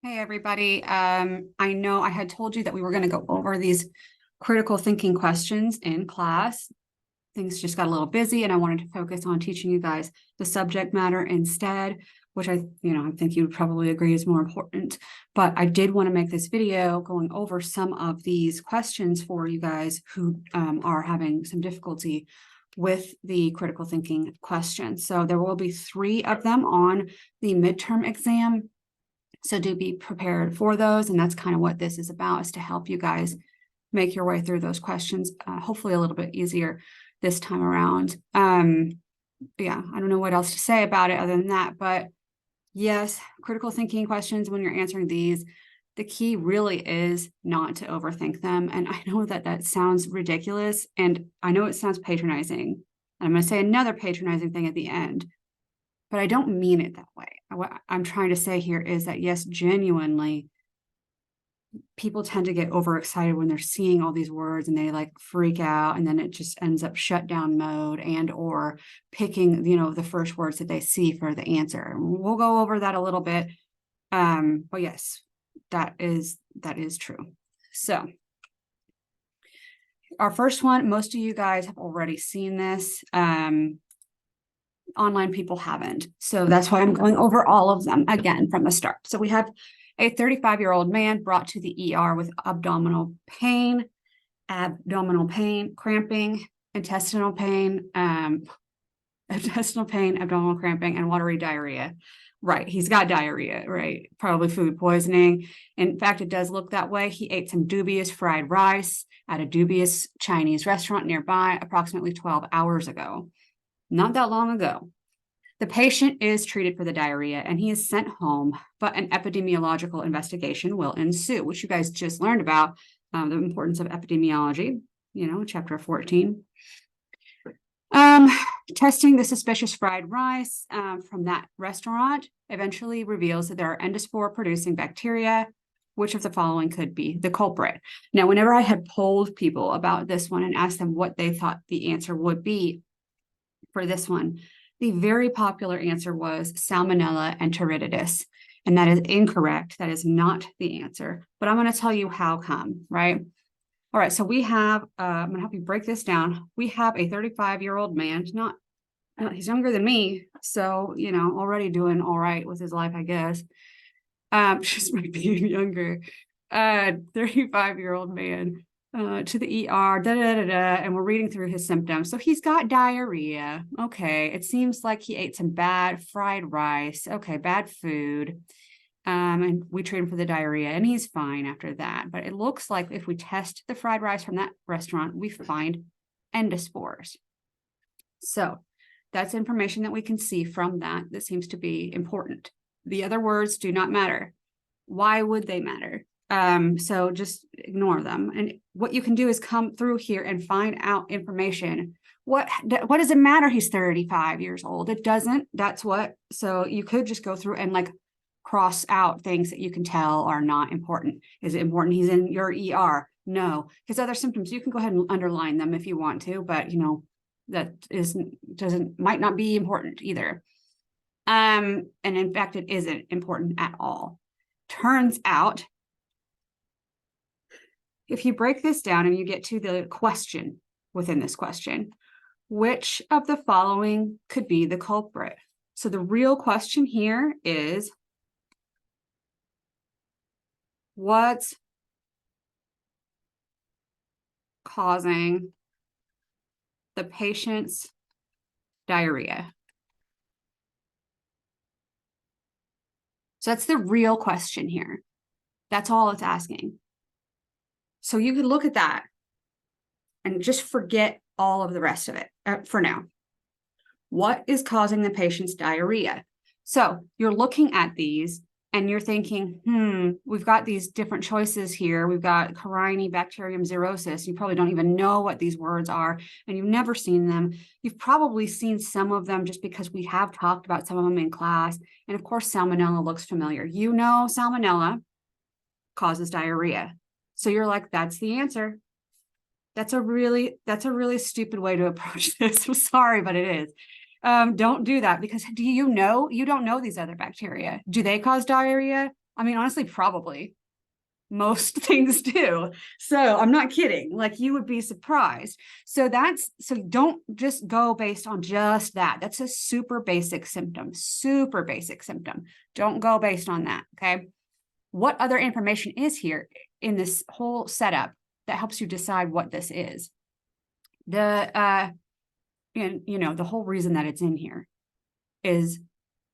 Hey, everybody. I know I had told you that we were going to go over these critical thinking questions in class. Things just got a little busy and I wanted to focus on teaching you guys the subject matter instead, which I think you would probably agree is more important. But I did want to make this video going over some of these questions for you guys who are having some difficulty with the critical thinking questions. So there will be 3 of them on the midterm exam. So do be prepared for those. And that's kind of what this is about, is to help you guys make your way through those questions, hopefully a little bit easier this time around. Yeah, I don't know what else to say about it other than that. But yes, critical thinking questions, when you're answering these, the key really is not to overthink them. And I know that that sounds ridiculous. And I know it sounds patronizing. And I'm going to say another patronizing thing at the end, but I don't mean it that way. What I'm trying to say here is that, yes, genuinely, people tend to get overexcited when they're seeing all these words and they like freak out, and then it just ends up shutdown mode and or picking, the first words that they see for the answer. We'll go over that a little bit. But yes, that is true. So our first one, most of you guys have already seen this. Online people haven't. So that's why I'm going over all of them again from the start. So we have a 35-year-old man brought to the ER with abdominal pain, cramping, intestinal pain, abdominal cramping, and watery diarrhea. Right, he's got diarrhea, right? Probably food poisoning. In fact, it does look that way. He ate some dubious fried rice at a dubious Chinese restaurant nearby approximately 12 hours ago. Not that long ago. The patient is treated for the diarrhea and he is sent home, but an epidemiological investigation will ensue, which you guys just learned about, the importance of epidemiology, chapter 14. Testing the suspicious fried rice from that restaurant eventually reveals that there are endospore-producing bacteria. Which of the following could be the culprit? Now, whenever I had polled people about this one and asked them what they thought the answer would be, for this one, the very popular answer was Salmonella enteritidis, and that is incorrect. That is not the answer, but I'm going to tell you how come, right? All right, so we have, I'm going to help you break this down. We have a 35-year-old man, he's younger than me, so, already doing all right with his life, I guess. Just might be younger, 35-year-old man. To the ER, and we're reading through his symptoms. So he's got diarrhea. Okay, it seems like he ate some bad fried rice. Okay, bad food. And we treat him for the diarrhea, and he's fine after that. But it looks like if we test the fried rice from that restaurant, we find endospores. So that's information that we can see from that seems to be important. The other words do not matter. Why would they matter? So just ignore them. And what you can do is come through here and find out information. What does it matter? He's 35 years old. It doesn't. So you could just go through and like cross out things that you can tell are not important. Is it important he's in your ER? No. His other symptoms, you can go ahead and underline them if you want to, but that might not be important either. And in fact, it isn't important at all. Turns out, if you break this down and you get to the question within this question, which of the following could be the culprit? So the real question here is, what's causing the patient's diarrhea? So that's the real question here. That's all it's asking. So you could look at that and just forget all of the rest of it for now. What is causing the patient's diarrhea? So you're looking at these and you're thinking, we've got these different choices here. We've got Corynebacterium xerosis. You probably don't even know what these words are, and you've never seen them. You've probably seen some of them just because we have talked about some of them in class. And of course, salmonella looks familiar. Salmonella causes diarrhea. So you're like, that's the answer. That's a really stupid way to approach this. I'm sorry, but it is. Don't do that, because you don't know these other bacteria. Do they cause diarrhea? I mean, honestly, probably most things do. So I'm not kidding. Like, you would be surprised. So don't just go based on just that. That's a super basic symptom. Don't go based on that. Okay. What other information is here in this whole setup that helps you decide what this is? The whole reason that it's in here is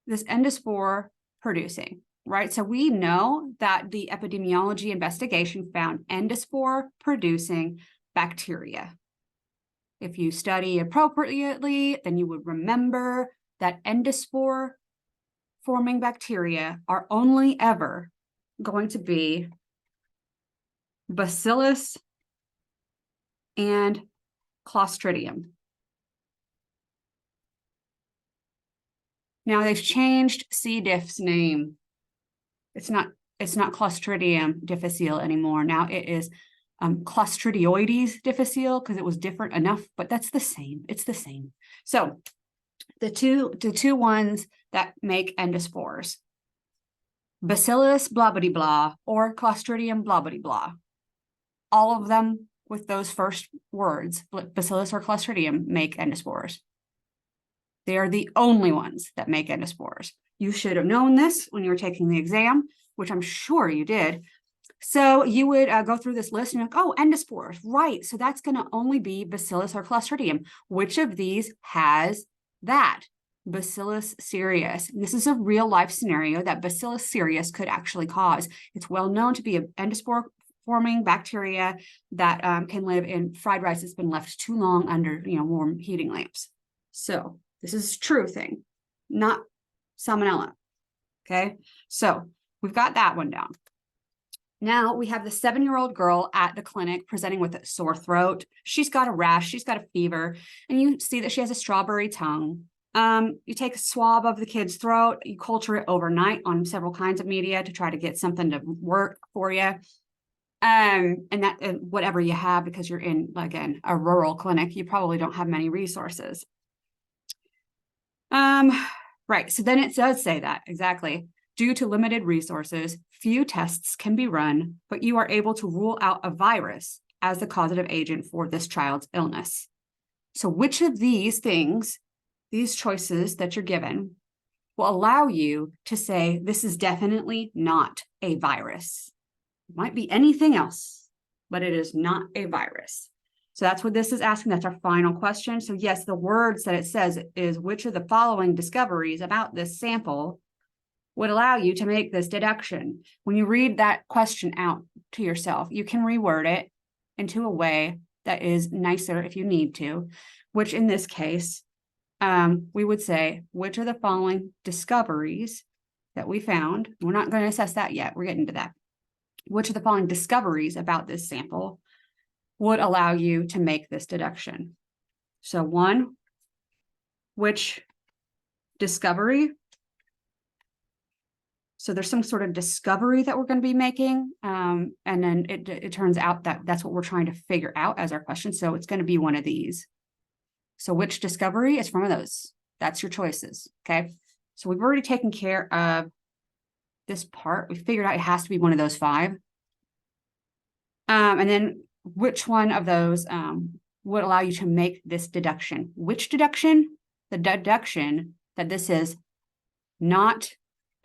this endospore producing, right? So we know that the epidemiology investigation found endospore producing bacteria. If you study appropriately, then you would remember that endospore forming bacteria are only ever going to be Bacillus and Clostridium. Now they've changed C. diff's name. It's not Clostridium difficile anymore. Now it is Clostridioides difficile, because it was different enough, but that's the same. It's the same. So the two ones that make endospores, Bacillus blah blah blah or Clostridium blah blah blah. All of them with those first words, Bacillus or Clostridium, make endospores. They are the only ones that make endospores. You should have known this when you were taking the exam, which I'm sure you did. So you would go through this list and you're like, oh, endospores, right. So that's going to only be Bacillus or Clostridium. Which of these has that? Bacillus cereus. This is a real life scenario that Bacillus cereus could actually cause. It's well known to be an endospore forming bacteria that can live in fried rice that's been left too long under warm heating lamps. So this is a true thing, not salmonella. Okay, so we've got that one down. Now we have the 7-year-old girl at the clinic presenting with a sore throat. She's got a rash, she's got a fever, and you see that she has a strawberry tongue. You take a swab of the kid's throat, you culture it overnight on several kinds of media to try to get something to work for you. And whatever you have, because you're in, again, a rural clinic, you probably don't have many resources. Right, so then it does say that, exactly. Due to limited resources, few tests can be run, but you are able to rule out a virus as the causative agent for this child's illness. So which of these things, these choices that you're given, will allow you to say this is definitely not a virus? It might be anything else, but it is not a virus. So that's what this is asking. That's our final question. So yes, the words that it says is, which of the following discoveries about this sample would allow you to make this deduction? When you read that question out to yourself, you can reword it into a way that is nicer if you need to, which in this case, we would say, which are the following discoveries that we found? We're not going to assess that yet. We're getting to that. Which of the following discoveries about this sample would allow you to make this deduction? So one, which discovery? So there's some sort of discovery that we're going to be making. And then it turns out that that's what we're trying to figure out as our question. So it's going to be one of these. So which discovery is one of those? That's your choices. Okay. So we've already taken care of this part. We figured out it has to be one of those 5. And then which one of those would allow you to make this deduction? Which deduction? The deduction that this is not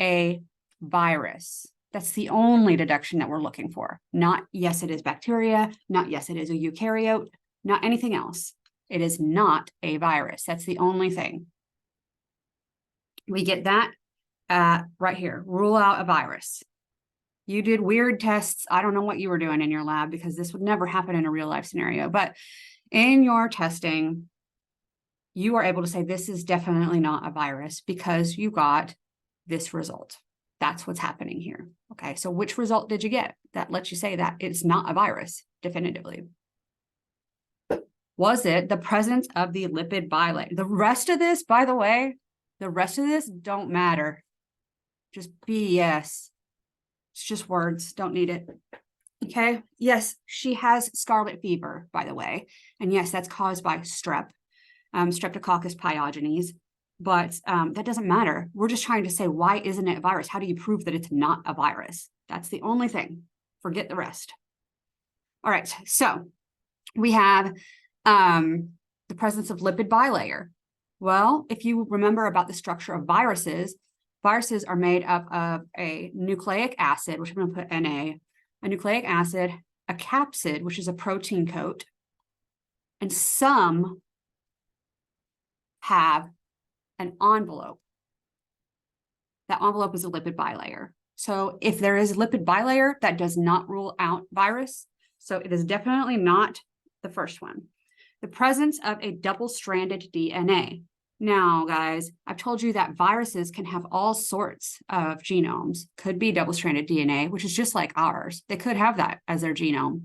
a virus. That's the only deduction that we're looking for. Not yes, it is bacteria. Not yes, it is a eukaryote. Not anything else. It is not a virus. That's the only thing. We get that right here. Rule out a virus. You did weird tests. I don't know what you were doing in your lab, because this would never happen in a real life scenario. But in your testing, you are able to say this is definitely not a virus because you got this result. That's what's happening here. Okay, so which result did you get that lets you say that it's not a virus definitively? Was it the presence of the lipid bilayer? The rest of this, by the way, the rest of this don't matter. Just BS. It's just words, don't need it. Okay, yes, she has scarlet fever, by the way. And yes, that's caused by strep, Streptococcus pyogenes. but that doesn't matter. We're just trying to say, why isn't it a virus? How do you prove that it's not a virus? That's the only thing. Forget the rest. All right, so we have the presence of lipid bilayer. Well, if you remember about the structure of viruses are made up of a nucleic acid, which I'm going to put Na, a nucleic acid, a capsid, which is a protein coat, and some have an envelope. That envelope is a lipid bilayer. So if there is a lipid bilayer, that does not rule out virus. So it is definitely not the first one. The presence of a double-stranded DNA. Now, guys, I've told you that viruses can have all sorts of genomes. Could be double-stranded DNA, which is just like ours. They could have that as their genome.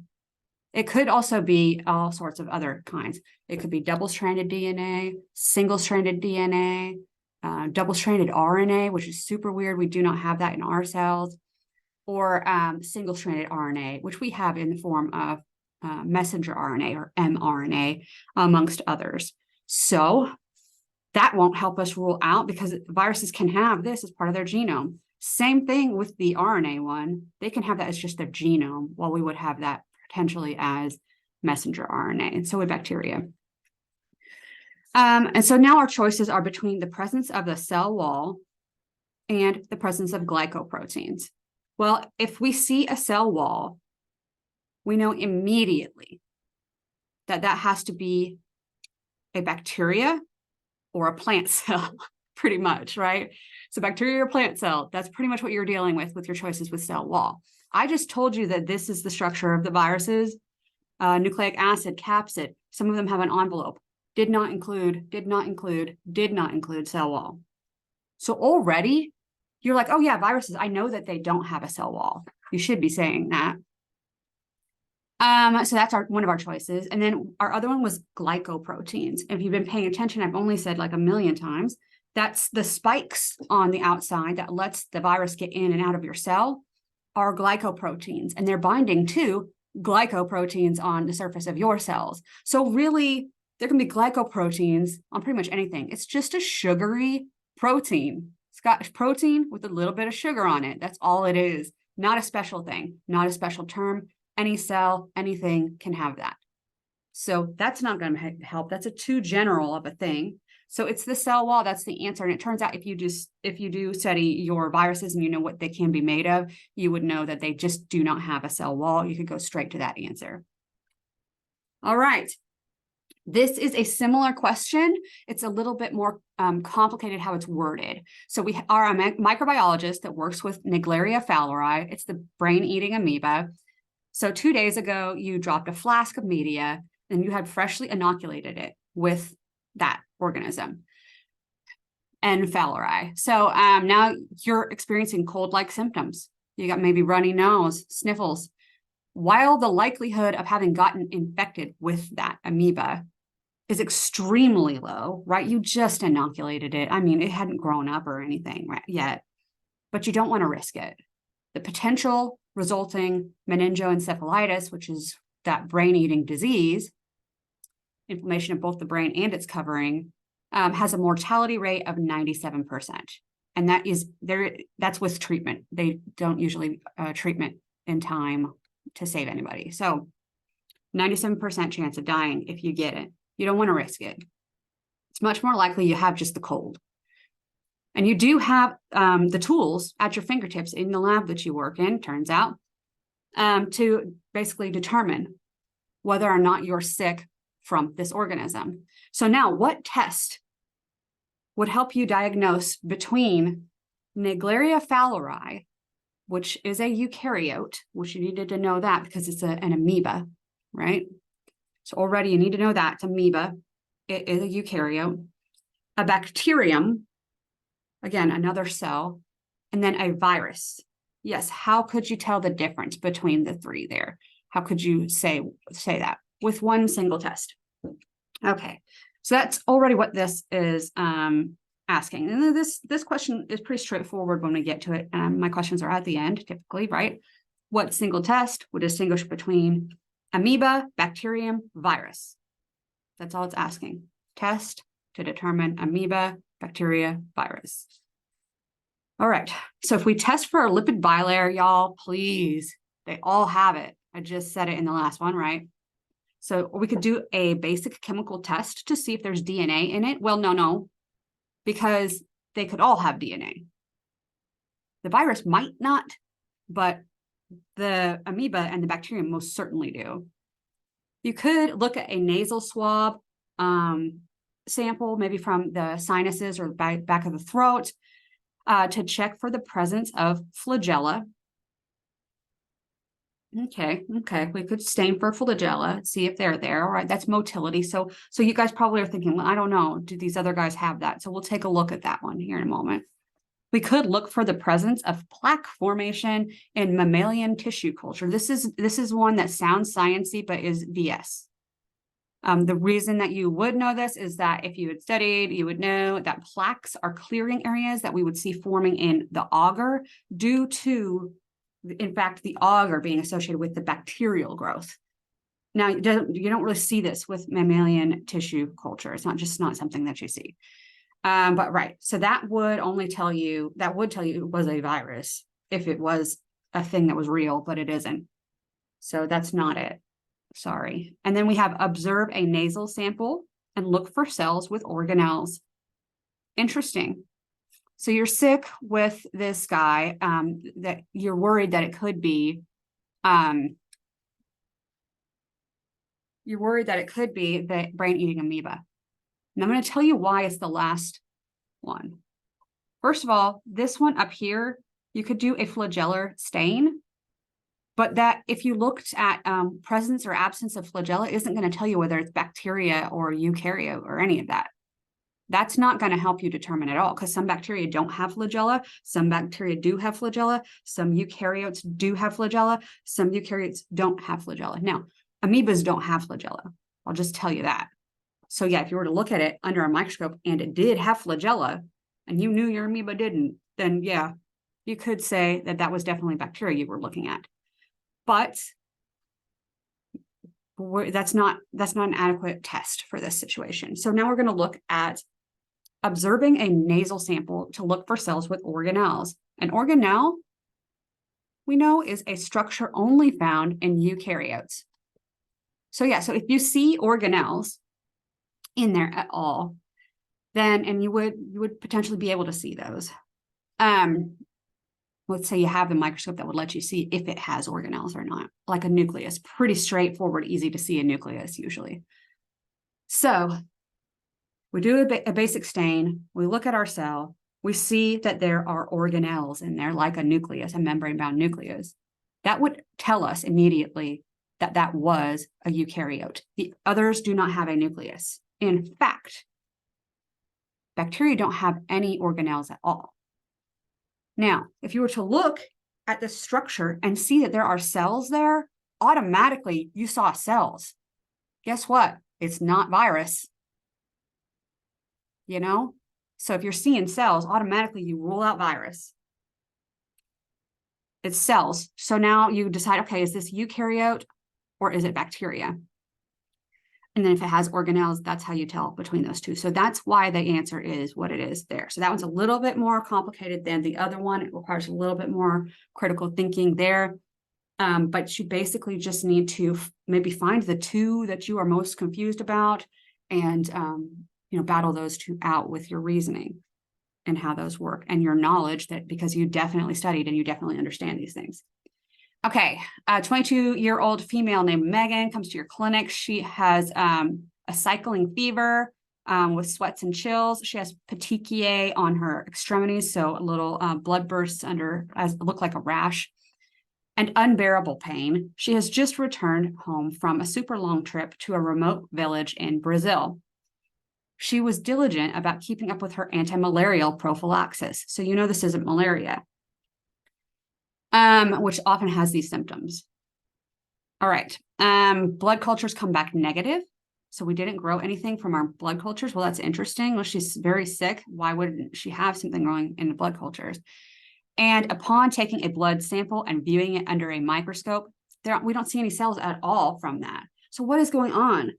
It could also be all sorts of other kinds. It could be double-stranded DNA, single-stranded DNA, double-stranded RNA, which is super weird. We do not have that in our cells, or single-stranded RNA, which we have in the form of messenger RNA or mRNA, amongst others. So that won't help us rule out, because viruses can have this as part of their genome. Same thing with the RNA one. They can have that as just their genome, while we would have that potentially as messenger RNA, and so would bacteria. And so now our choices are between the presence of the cell wall and the presence of glycoproteins. Well, if we see a cell wall, we know immediately that that has to be a bacteria or a plant cell, pretty much, right? So bacteria or plant cell, that's pretty much what you're dealing with your choices with cell wall. I just told you that this is the structure of the viruses. Nucleic acid, capsid, some of them have an envelope. Did not include cell wall. So already you're like, oh yeah, viruses, I know that they don't have a cell wall. You should be saying that. So that's one of our choices. And then our other one was glycoproteins. If you've been paying attention, I've only said like a million times, that's the spikes on the outside that lets the virus get in and out of your cell are glycoproteins, and they're binding to glycoproteins on the surface of your cells. So really, there can be glycoproteins on pretty much anything. It's just a sugary protein. It's got protein with a little bit of sugar on it. That's all it is. Not a special thing, not a special term. Any cell, anything can have that. So that's not going to help. That's a too general of a thing. So it's the cell wall. That's the answer. And it turns out if you do study your viruses and you know what they can be made of, you would know that they just do not have a cell wall. You could go straight to that answer. All right. This is a similar question. It's a little bit more complicated how it's worded. So we are a microbiologist that works with Naegleria fowleri. It's the brain-eating amoeba. So 2 days ago, you dropped a flask of media and you had freshly inoculated it with that organism and fowleri. So now you're experiencing cold-like symptoms. You got maybe runny nose, sniffles. While the likelihood of having gotten infected with that amoeba is extremely low, right? You just inoculated it. I mean, it hadn't grown up or anything yet, but you don't want to risk it. The potential resulting meningoencephalitis, which is that brain-eating disease, inflammation of both the brain and its covering, has a mortality rate of 97%. And that's with treatment. They don't usually treatment in time to save anybody. So 97% chance of dying if you get it. You don't want to risk it. It's much more likely you have just the cold. And you do have the tools at your fingertips in the lab that you work in, turns out, to basically determine whether or not you're sick from this organism. So now, what test would help you diagnose between Naegleria fowleri, which is a eukaryote, which you needed to know that because it's an amoeba, right? So already you need to know that it's amoeba. It is a eukaryote. A bacterium, again, another cell, and then a virus. Yes, how could you tell the difference between the three there? How could you say that with one single test? Okay, so that's already what this is asking. And this question is pretty straightforward when we get to it. My questions are at the end, typically, right? What single test would distinguish between amoeba, bacterium, virus? That's all it's asking. Test to determine amoeba, bacteria, virus. All right. So if we test for a lipid bilayer, y'all, please, they all have it. I just said it in the last one, right? So we could do a basic chemical test to see if there's DNA in it. Well, no, because they could all have DNA. The virus might not, but the amoeba and the bacterium most certainly do. You could look at a nasal swab sample, maybe from the sinuses or the back of the throat, to check for the presence of flagella. Okay, we could stain for flagella, see if they're there. All right, that's motility. So you guys probably are thinking, well, I don't know, do these other guys have that? So we'll take a look at that one here in a moment. We could look for the presence of plaque formation in mammalian tissue culture. This is one that sounds sciencey, but is BS. The reason that you would know this is that if you had studied, you would know that plaques are clearing areas that we would see forming in the agar due to, in fact, the agar being associated with the bacterial growth. Now, you don't really see this with mammalian tissue culture. It's not something that you see. But right, so that would tell you it was a virus if it was a thing that was real, but it isn't. So that's not it. Sorry. And then we have observe a nasal sample and look for cells with organelles. Interesting. So you're sick with this guy, that you're worried that it could be, the brain-eating amoeba. And I'm going to tell you why it's the last one. First of all, this one up here, you could do a flagellar stain, but that if you looked at presence or absence of flagella, isn't going to tell you whether it's bacteria or eukaryote or any of that. That's not going to help you determine at all, because some bacteria don't have flagella, some bacteria do have flagella, some eukaryotes do have flagella, some eukaryotes don't have flagella. Now, amoebas don't have flagella. I'll just tell you that. So yeah, if you were to look at it under a microscope and it did have flagella and you knew your amoeba didn't, then yeah, you could say that that was definitely bacteria you were looking at. But that's not an adequate test for this situation. So now we're going to look at observing a nasal sample to look for cells with organelles. An organelle, we know, is a structure only found in eukaryotes. So yeah, so if you see organelles in there at all, then, and you would potentially be able to see those. Let's say you have the microscope that would let you see if it has organelles or not, like a nucleus. Pretty straightforward, easy to see a nucleus usually. So we do a basic stain, we look at our cell, we see that there are organelles in there, like a nucleus, a membrane-bound nucleus. That would tell us immediately that that was a eukaryote. The others do not have a nucleus. In fact, bacteria don't have any organelles at all. Now, if you were to look at the structure and see that there are cells there, automatically you saw cells. Guess what? It's not virus. You know? So if you're seeing cells, automatically you rule out virus. It's cells. So now you decide, okay, is this eukaryote or is it bacteria? And then if it has organelles, that's how you tell between those two. So that's why the answer is what it is there. So that one's a little bit more complicated than the other one. It requires a little bit more critical thinking there. But you basically just need to maybe find the two that you are most confused about and battle those two out with your reasoning and how those work and your knowledge, that because you definitely studied and you definitely understand these things. Okay, a 22-year-old female named Megan comes to your clinic. She has a cycling fever with sweats and chills. She has petechiae on her extremities, so a little blood bursts look like a rash, and unbearable pain. She has just returned home from a super long trip to a remote village in Brazil. She was diligent about keeping up with her anti-malarial prophylaxis. So you know this isn't malaria. Which often has these symptoms. All right. Blood cultures come back negative. So we didn't grow anything from our blood cultures. Well, that's interesting. Well, she's very sick. Why wouldn't she have something growing in the blood cultures? And upon taking a blood sample and viewing it under a microscope, we don't see any cells at all from that. So what is going on?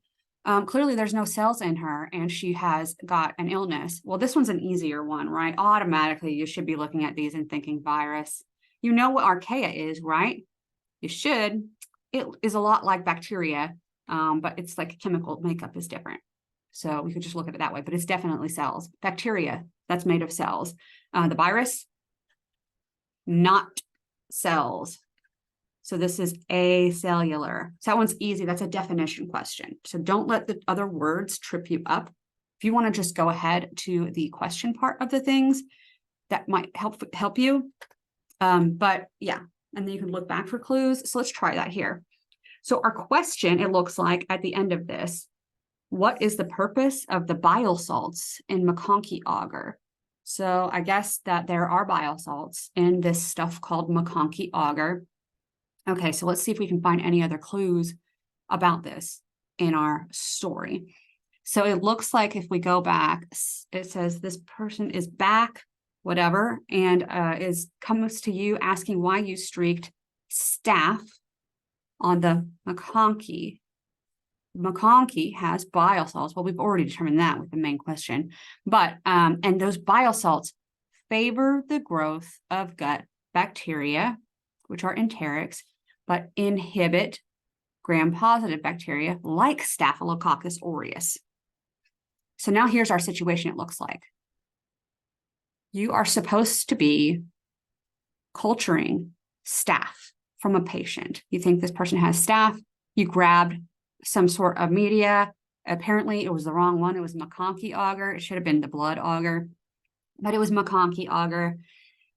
Clearly there's no cells in her and she has got an illness. Well, this one's an easier one, right? Automatically, you should be looking at these and thinking virus. You know what archaea is, right? You should. It is a lot like bacteria, but it's like chemical makeup is different. So we could just look at it that way, but it's definitely cells. Bacteria, that's made of cells. The virus, not cells. So this is acellular. So that one's easy. That's a definition question. So don't let the other words trip you up. If you want to just go ahead to the question part of the things, that might help you. But yeah, and then you can look back for clues. So let's try that here. So our question, it looks like at the end of this, what is the purpose of the bile salts in McConkey agar? So I guess that there are bile salts in this stuff called McConkey agar. Okay, so let's see if we can find any other clues about this in our story. So it looks like if we go back, it says this person is back, whatever, and comes to you asking why you streaked staph on the McConkey. McConkey has bile salts. Well, we've already determined that with the main question, but and those bile salts favor the growth of gut bacteria, which are enterics, but inhibit gram-positive bacteria like Staphylococcus aureus. So now here's our situation it looks like. You are supposed to be culturing staph from a patient. You think this person has staph, you grabbed some sort of media. Apparently it was the wrong one. It was McConkey agar. It should have been the blood agar, but it was McConkey agar.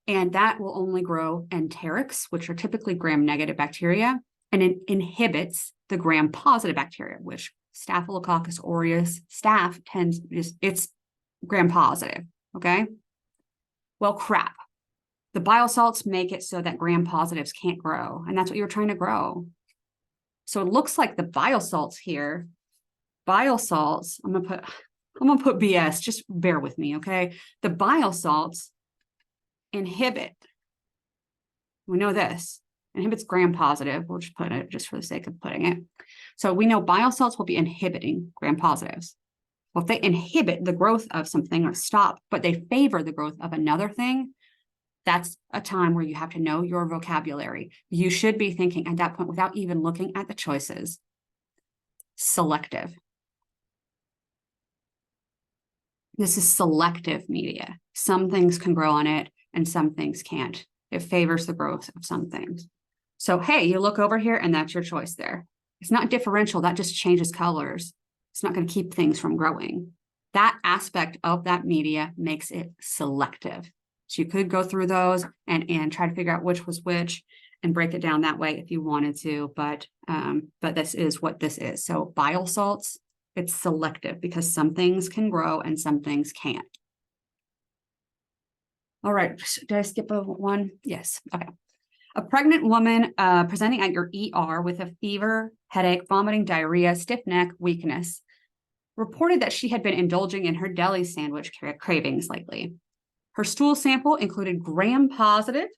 And that will only grow enterics, which are typically gram-negative bacteria, and it inhibits the gram-positive bacteria, which Staphylococcus aureus staph it's gram-positive, okay? Well, crap. The bile salts make it so that gram-positives can't grow, and that's what you're trying to grow. So it looks like the bile salts here, bile salts, I'm gonna put BS, just bear with me, okay? The bile salts inhibit, we know this, inhibits gram-positive, we'll just put it just for the sake of putting it. So we know bile salts will be inhibiting gram-positives. Well, if they inhibit the growth of something or stop, but they favor the growth of another thing, that's a time where you have to know your vocabulary. You should be thinking at that point, without even looking at the choices, selective. This is selective media. Some things can grow on it and some things can't. It favors the growth of some things. So, hey, you look over here and that's your choice there. It's not differential, that just changes colors. It's not going to keep things from growing. That aspect of that media makes it selective. So you could go through those and try to figure out which was which and break it down that way if you wanted to, but this is what this is. So bile salts, it's selective because some things can grow and some things can't. All right, did I skip a one? Yes, okay. A pregnant woman presenting at your ER with a fever, headache, vomiting, diarrhea, stiff neck, weakness, reported that she had been indulging in her deli sandwich cravings lately. Her stool sample included gram-positive.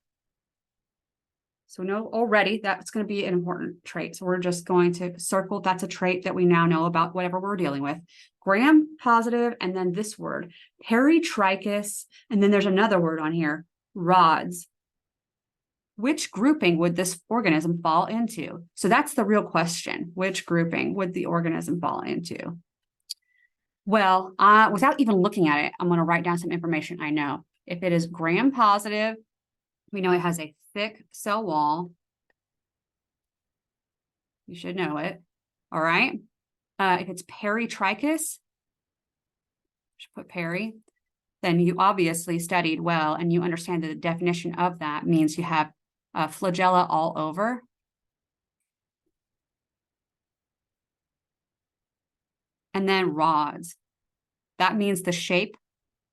So we know already that's going to be an important trait. So we're just going to circle, that's a trait that we now know about whatever we're dealing with. Gram-positive, and then this word, peritrichus, and then there's another word on here, rods. Which grouping would this organism fall into? So that's the real question. Which grouping would the organism fall into? Well, without even looking at it, I'm going to write down some information I know. If it is gram-positive, we know it has a thick cell wall. You should know it. All right. If it's peritrichus, should put peri, then you obviously studied well and you understand that the definition of that means you have flagella all over. And then rods. That means the shape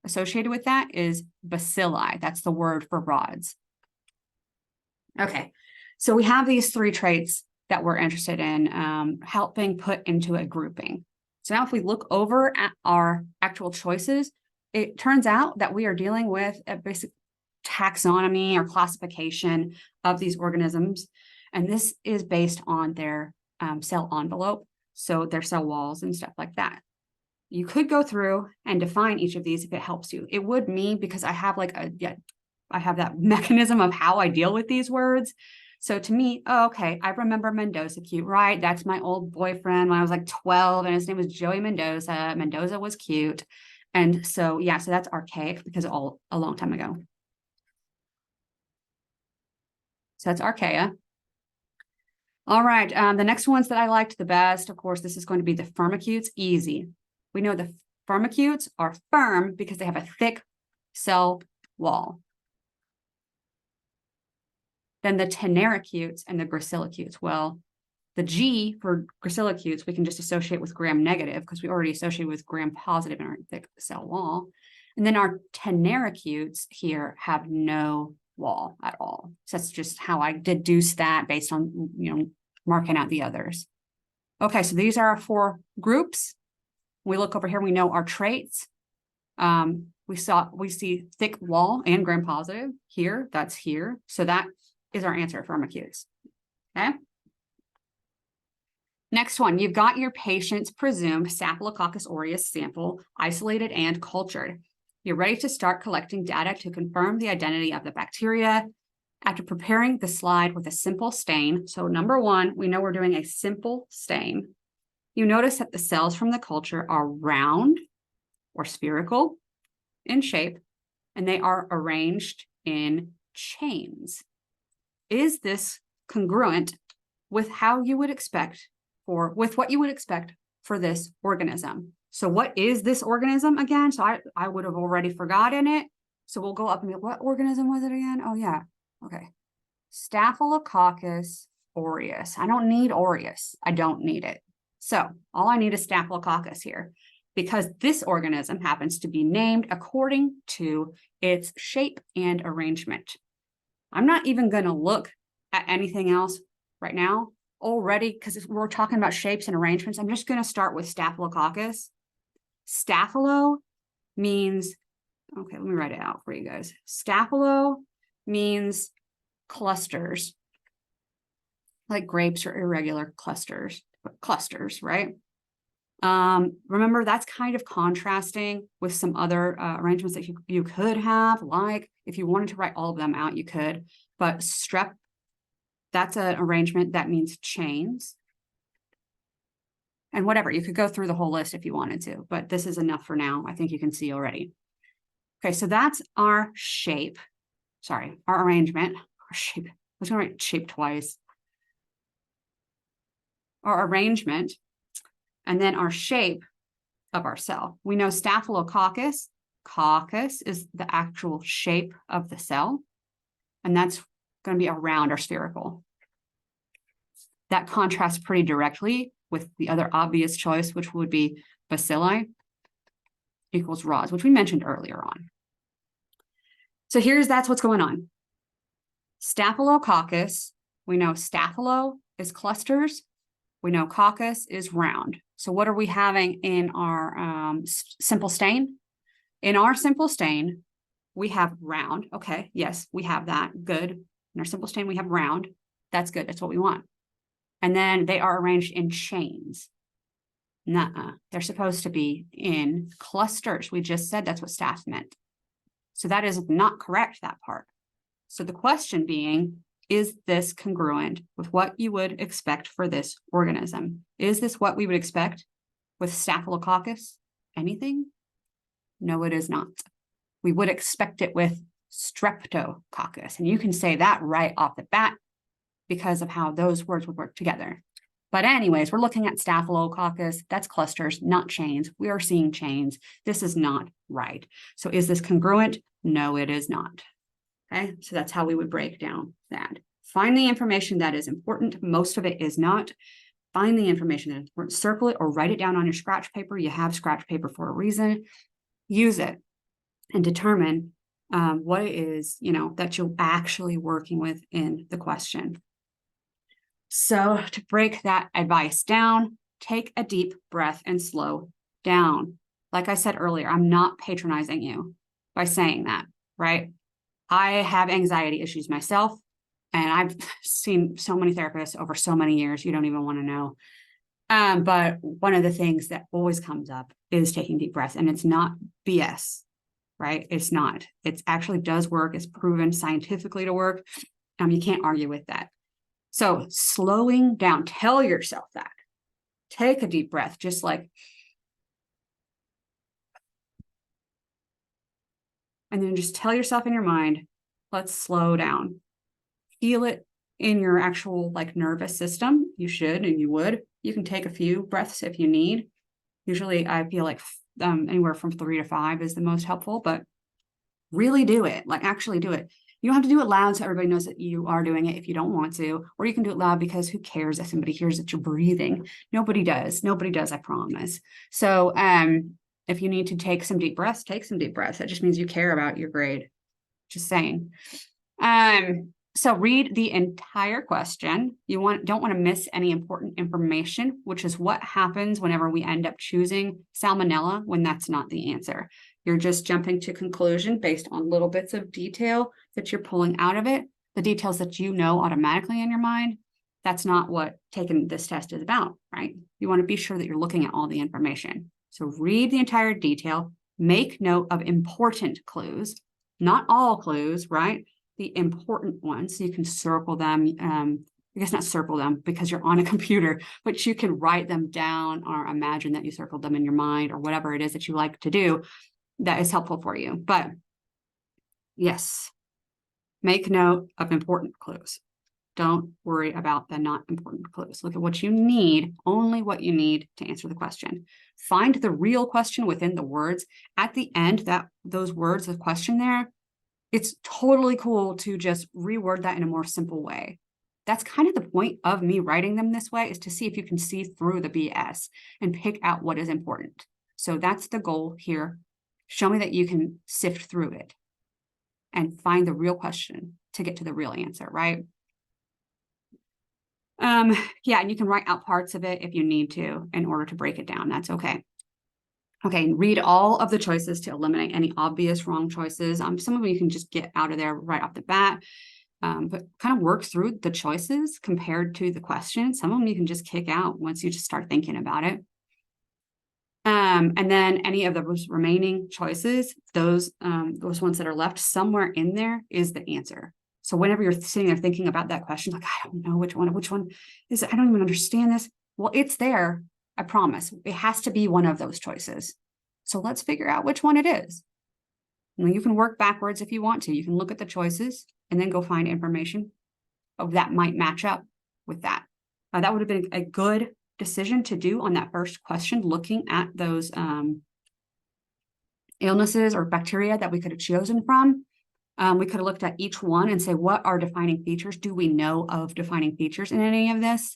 associated with that is bacilli. That's the word for rods. Okay, so we have these three traits that we're interested in helping put into a grouping. So now if we look over at our actual choices, it turns out that we are dealing with a basic taxonomy or classification of these organisms. And this is based on their cell envelope. So their cell walls and stuff like that. You could go through and define each of these if it helps you. It would me because I have I have that mechanism of how I deal with these words. So to me, oh, okay, I remember Mendoza cute, right? That's my old boyfriend when I was like 12 and his name was Joey Mendoza. Mendoza was cute. And so, yeah, so that's archaic because all a long time ago. So that's archaea. All right, the next ones that I liked the best, of course, this is going to be the firmicutes, easy. We know the firmicutes are firm because they have a thick cell wall. Then the tenericutes and the gracilicutes. Well, the G for gracilicutes, we can just associate with gram-negative because we already associated with gram-positive in our thick cell wall. And then our tenericutes here have no wall at all. So that's just how I deduce that based on, marking out the others. Okay, so these are our 4 groups. We look over here, we know our traits. We see thick wall and gram-positive here, that's here. So that is our answer for firmicutes. Okay. Next one, you've got your patient's presumed Staphylococcus aureus sample isolated and cultured. You're ready to start collecting data to confirm the identity of the bacteria. After preparing the slide with a simple stain, so number 1, we know we're doing a simple stain. You notice that the cells from the culture are round or spherical in shape, and they are arranged in chains. Is this congruent with how you would expect with what you would expect for this organism? So what is this organism again? So I would have already forgotten it. So we'll go up and be, what organism was it again? Oh yeah, okay. Staphylococcus aureus. I don't need aureus. I don't need it. So all I need is Staphylococcus here because this organism happens to be named according to its shape and arrangement. I'm not even going to look at anything else right now already because we're talking about shapes and arrangements. I'm just going to start with Staphylococcus. Staphylo means, okay, let me write it out for you guys. Staphylo means clusters, like grapes or irregular clusters, right? Remember, that's kind of contrasting with some other arrangements that you could have, like if you wanted to write all of them out, you could, but strep, that's an arrangement that means chains. And whatever, you could go through the whole list if you wanted to, but this is enough for now. I think you can see already. Okay, so that's our shape. Sorry, our arrangement, our shape. I was going to write shape twice. Our arrangement, and then our shape of our cell. We know Staphylococcus, coccus is the actual shape of the cell, and that's going to be a round or spherical. That contrasts pretty directly with the other obvious choice, which would be bacilli equals rods, which we mentioned earlier on. So that's what's going on. Staphylococcus, we know staphylo is clusters. We know coccus is round. So what are we having in our simple stain? In our simple stain, we have round. Okay, yes, we have that. Good. In our simple stain, we have round. That's good. That's what we want. And then they are arranged in chains. Nuh-uh. They're supposed to be in clusters. We just said that's what staph meant. So that is not correct, that part. So the question being, is this congruent with what you would expect for this organism? Is this what we would expect with Staphylococcus? Anything? No, it is not. We would expect it with Streptococcus. And you can say that right off the bat because of how those words would work together. But anyways, we're looking at Staphylococcus. That's clusters, not chains. We are seeing chains. This is not right. So is this congruent? No, it is not. Okay, so that's how we would break down that. Find the information that is important. Most of it is not. Find the information that is important. Circle it or write it down on your scratch paper. You have scratch paper for a reason. Use it and determine what it is, that you're actually working with in the question. So to break that advice down, take a deep breath and slow down. Like I said earlier, I'm not patronizing you by saying that, right? I have anxiety issues myself, and I've seen so many therapists over so many years, you don't even want to know. But one of the things that always comes up is taking deep breaths, and it's not BS, right? It's not. It actually does work. It's proven scientifically to work. You can't argue with that. So slowing down, tell yourself that. Take a deep breath, just like, and then just tell yourself in your mind, let's slow down. Feel it in your actual like nervous system. You should, and you would. You can take a few breaths if you need. Usually I feel like anywhere from 3 to 5 is the most helpful, but really do it, like actually do it. You don't have to do it loud so everybody knows that you are doing it if you don't want to, or you can do it loud because who cares if somebody hears that you're breathing? Nobody does. Nobody does, I promise. So if you need to take some deep breaths, take some deep breaths. That just means you care about your grade. Just saying. So read the entire question. You don't want to miss any important information, which is what happens whenever we end up choosing salmonella when that's not the answer. You're just jumping to conclusion based on little bits of detail that you're pulling out of it, the details that you know automatically in your mind. That's not what taking this test is about, right? You want to be sure that you're looking at all the information. So read the entire detail, make note of important clues, not all clues, right? The important ones. So you can circle them. I guess not circle them because you're on a computer, but you can write them down or imagine that you circled them in your mind or whatever it is that you like to do that is helpful for you. But yes, make note of important clues. Don't worry about the not important clues. Look at what you need, only what you need to answer the question. Find the real question within the words. At the end, those words, the question there, it's totally cool to just reword that in a more simple way. That's kind of the point of me writing them this way, is to see if you can see through the BS and pick out what is important. So that's the goal here. Show me that you can sift through it and find the real question to get to the real answer, right? Yeah, and you can write out parts of it if you need to in order to break it down. That's okay. Okay, read all of the choices to eliminate any obvious wrong choices. Some of them you can just get out of there right off the bat, but kind of work through the choices compared to the question. Some of them you can just kick out once you just start thinking about it. And then any of those remaining choices, those ones that are left, somewhere in there is the answer. So whenever you're sitting there thinking about that question, like, I don't know which one is it? I don't even understand this. Well, it's there. I promise. It has to be one of those choices. So let's figure out which one it is. And you can work backwards if you want to. You can look at the choices and then go find information that might match up with that. That would have been a good decision to do on that first question, looking at those illnesses or bacteria that we could have chosen from. We could have looked at each one and say, what are defining features? Do we know of defining features in any of this?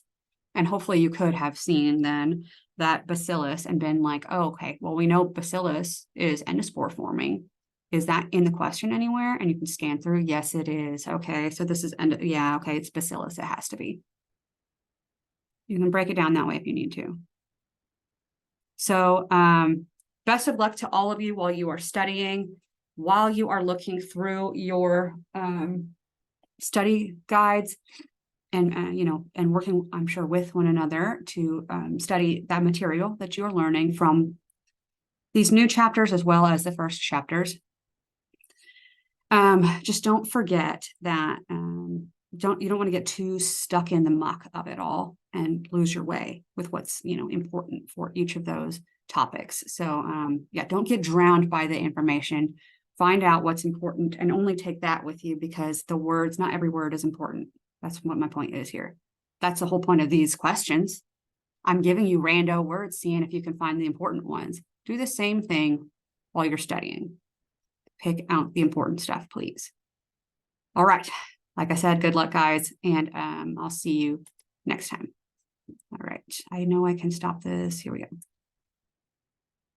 And hopefully you could have seen then that bacillus and been like, oh, okay, well, we know bacillus is endospore forming. Is that in the question anywhere? And you can scan through. Yes, it is. Okay, so this is, yeah, okay, it's bacillus. It has to be. You can break it down that way if you need to. So best of luck to all of you while you are studying, while you are looking through your study guides and, and working, I'm sure, with one another to study that material that you're learning from these new chapters as well as the first chapters. Just don't forget that you don't want to get too stuck in the muck of it all and lose your way with what's, important for each of those topics. So yeah, don't get drowned by the information. Find out what's important and only take that with you, because the words, not every word is important. That's what my point is here. That's the whole point of these questions. I'm giving you rando words, seeing if you can find the important ones. Do the same thing while you're studying. Pick out the important stuff, please. All right. Like I said, good luck, guys, and I'll see you next time. All right. I know I can stop this. Here we go.